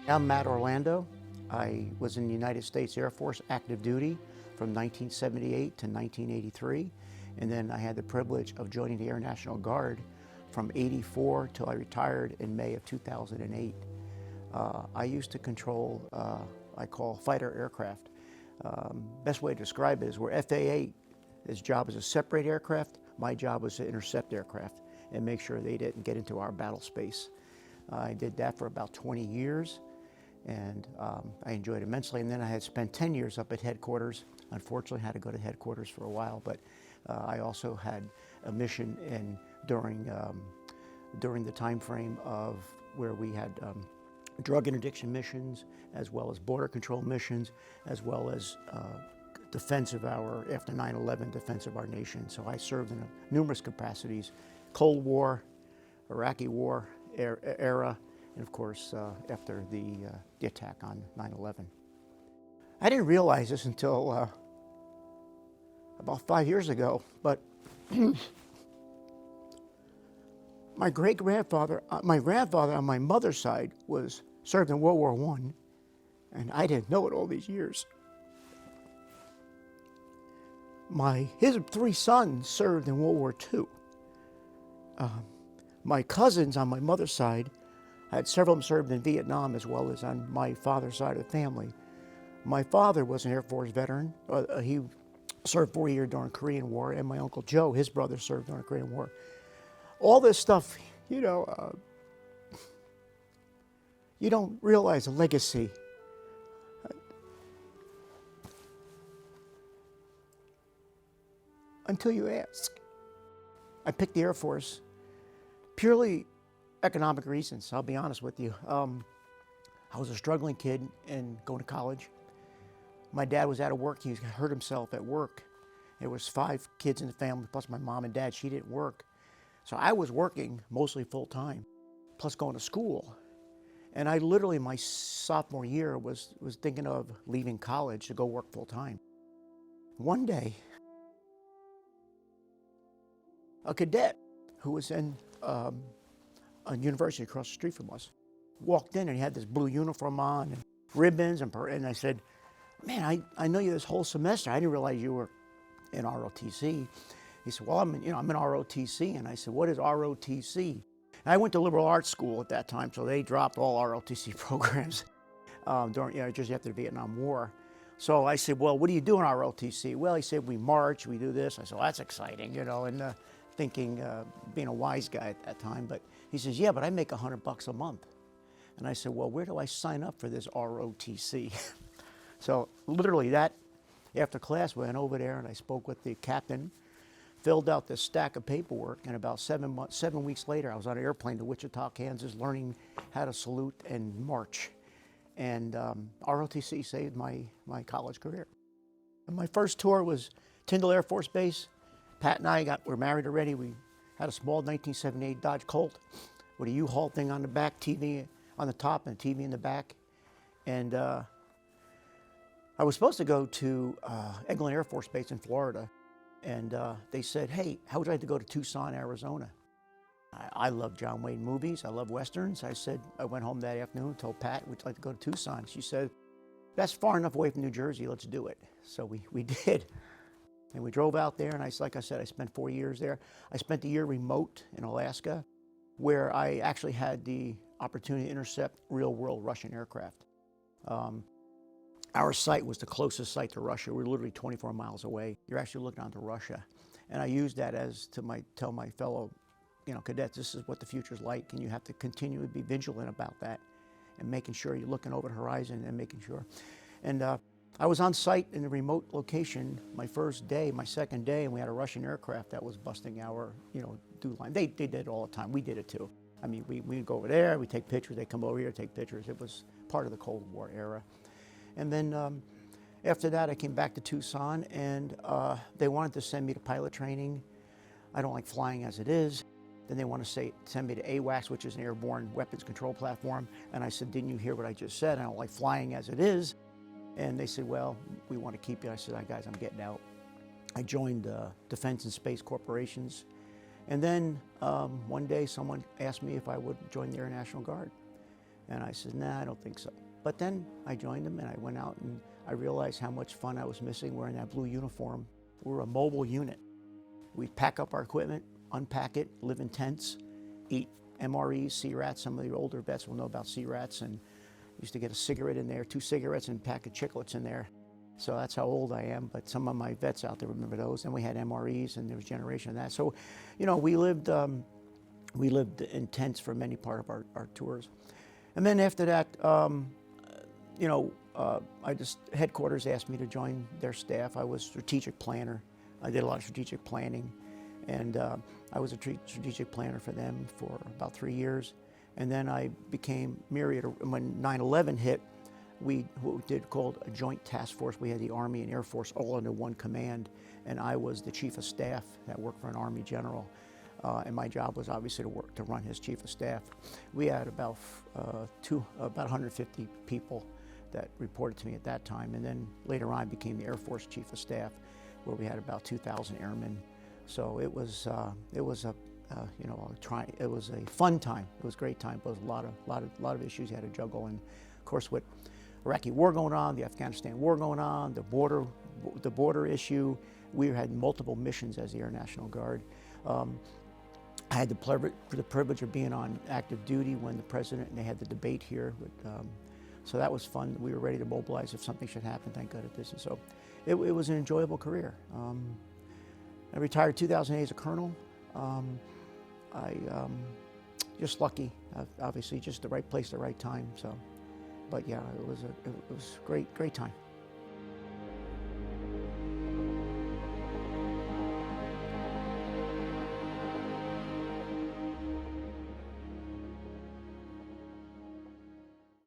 I'm Matt Orlando. I was in the United States Air Force active duty from 1978 to 1983, and then I had the privilege of joining the Air National Guard from '84 till I retired in May of 2008. I used to control, I call fighter aircraft. Best way to describe it is where FAA, his job is to separate aircraft, my job was to intercept aircraft and make sure they didn't get into our battle space. I did that for about 20 years, and I enjoyed it immensely. And then I had spent 10 years up at headquarters. Unfortunately, I had to go to headquarters for a while, but I also had a mission during the time frame of where we had drug interdiction missions, as well as border control missions, as well as defense of after 9/11, defense of our nation. So I served in numerous capacities: Cold War, Iraqi War era, and of course after the attack on 9/11. I didn't realize this until about 5 years ago, but my great-grandfather, my grandfather on my mother's side served in World War I, and I didn't know it all these years. His 3 sons served in World War II. My cousins on my mother's side, I had several of them served in Vietnam, as well as on my father's side of the family. My father was an Air Force veteran. He served 4 years during the Korean War, and my Uncle Joe, his brother, served during the Korean War. All this stuff, you know, you don't realize the legacy. Until you ask. I picked the Air Force purely economic reasons, I'll be honest with you. I was a struggling kid and going to college. My dad was out of work. He hurt himself at work. There was 5 kids in the family, plus my mom and dad. She didn't work. So I was working mostly full-time, plus going to school. And I literally, my sophomore year, was thinking of leaving college to go work full-time. One day, a cadet who was in a university across the street from us walked in, and he had this blue uniform on and ribbons, and I said, "Man, I know you this whole semester. I didn't realize you were in ROTC." He said, "Well, I'm in ROTC." And I said, "What is ROTC?" And I went to liberal arts school at that time, so they dropped all ROTC programs just after the Vietnam War. So I said, "Well, what do you do in ROTC?" Well, he said, "We march, we do this." I said, "Well, that's exciting, you know," and thinking, being a wise guy at that time. But he says, "Yeah, but I make $100 a month." And I said, "Well, where do I sign up for this ROTC?" So literally after class, we went over there and I spoke with the captain, filled out this stack of paperwork, and about 7 weeks later, I was on an airplane to Wichita, Kansas, learning how to salute and march. And ROTC saved my college career. And my first tour was Tyndall Air Force Base. Pat and I were married already. We had a small 1978 Dodge Colt with a U-Haul thing on the back, TV on the top and a TV in the back. And I was supposed to go to Eglin Air Force Base in Florida. And they said, "Hey, how would you like to go to Tucson, Arizona?" I love John Wayne movies. I love Westerns. I went home that afternoon, told Pat, "Would you like to go to Tucson?" She said, "That's far enough away from New Jersey. Let's do it." So we did. And we drove out there, and like I said, I spent 4 years there. I spent a year remote in Alaska, where I actually had the opportunity to intercept real-world Russian aircraft. Our site was the closest site to Russia. We were literally 24 miles away. You're actually looking onto Russia. And I used that to tell my fellow cadets, this is what the future's like, and you have to continue to be vigilant about that and making sure you're looking over the horizon and making sure. And I was on site in a remote location my second day, and we had a Russian aircraft that was busting our, dew line. They did it all the time. We did it too. I mean, we'd go over there, we take pictures, they come over here, take pictures. It was part of the Cold War era. And then after that, I came back to Tucson, and they wanted to send me to pilot training. I don't like flying as it is. Then they want to send me to AWACS, which is an airborne weapons control platform. And I said, "Didn't you hear what I just said? I don't like flying as it is." And they said, "Well, we want to keep you." I said, "Guys, I'm getting out." I joined Defense and Space Corporations. And then one day someone asked me if I would join the Air National Guard. And I said, nah, I don't think so. But then I joined them, and I went out, and I realized how much fun I was missing wearing that blue uniform. We're a mobile unit. We'd pack up our equipment, unpack it, live in tents, eat MREs, C-rats. Some of the older vets will know about C-rats, and used to get a cigarette in there, 2 cigarettes and a pack of chiclets in there. So that's how old I am, but some of my vets out there remember those. And we had MREs, and there was a generation of that. So, you know, we lived in tents for many part of our tours. And then after that, you know, headquarters asked me to join their staff. I was strategic planner. I did a lot of strategic planning, and I was a strategic planner for them for about 3 years. And then I became myriad. When 9/11 hit, what we did called a joint task force. We had the Army and Air Force all under one command, and I was the chief of staff that worked for an Army general. And my job was obviously to run his chief of staff. We had about 150 people that reported to me at that time, and then later on I became the Air Force chief of staff, where we had about 2,000 airmen. So it was a you know, it was a fun time. It was a great time, but it was a lot of issues you had to juggle, and of course with Iraqi war going on, the Afghanistan war going on, the border issue. We had multiple missions as the Air National Guard. I had the privilege of being on active duty when the president and they had the debate here. So that was fun. We were ready to mobilize if something should happen. Thank God it didn't. So it was an enjoyable career. I retired 2008 as a colonel. Just lucky, obviously, just the right place, the right time. So, but yeah, it was great time.